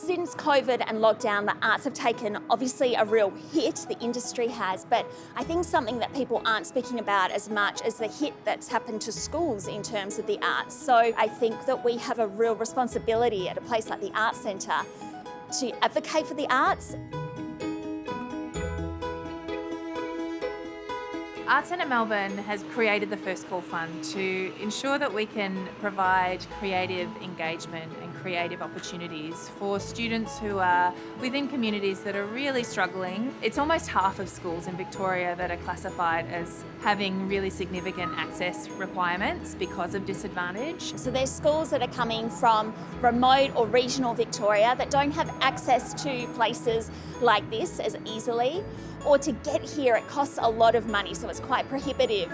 Since COVID and lockdown, the arts have taken obviously a real hit, the industry has, but I think something that people aren't speaking about as much is the hit that's happened to schools in terms of the arts. So I think that we have a real responsibility at a place like the Arts Centre to advocate for the arts. Arts Centre Melbourne has created the First Call Fund to ensure that we can provide creative engagement and creative opportunities for students who are within communities that are really struggling. It's almost half of schools in Victoria that are classified as having really significant access requirements because of disadvantage. So there's schools that are coming from remote or regional Victoria that don't have access to places like this as easily, or to get here it costs a lot of money, so it's quite prohibitive.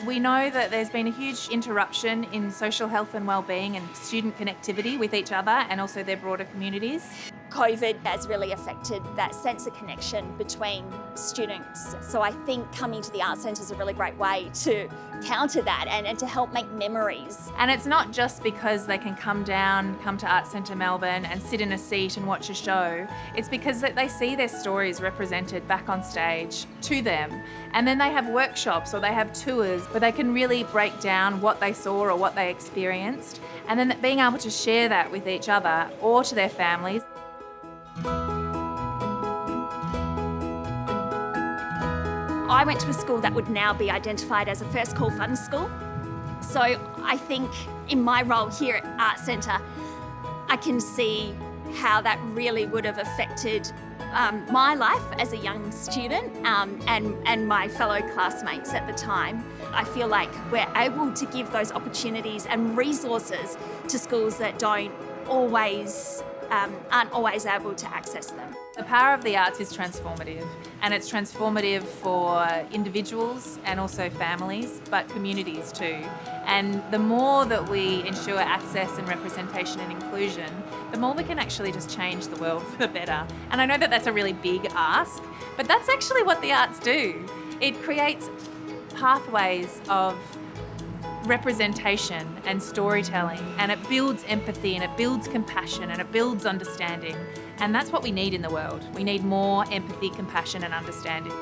We know that there's been a huge interruption in social health and wellbeing and student connectivity with each other and also their broader communities. COVID has really affected that sense of connection between students. So I think coming to the Arts Centre is a really great way to counter that and to help make memories. And it's not just because they can come to Arts Centre Melbourne and sit in a seat and watch a show. It's because that they see their stories represented back on stage to them. And then they have workshops or they have tours where they can really break down what they saw or what they experienced. And then being able to share that with each other or to their families. I went to a school that would now be identified as a First Call Fund school. So I think in my role here at Arts Centre, I can see how that really would have affected my life as a young student and my fellow classmates at the time. I feel like we're able to give those opportunities and resources to schools that aren't always able to access them. The power of the arts is transformative, and it's transformative for individuals and also families, but communities too. And the more that we ensure access and representation and inclusion, the more we can actually just change the world for the better. And I know that that's a really big ask, but that's actually what the arts do. It creates pathways of representation and storytelling, and it builds empathy and it builds compassion and it builds understanding, and that's what we need in the world. We need more empathy, compassion and understanding.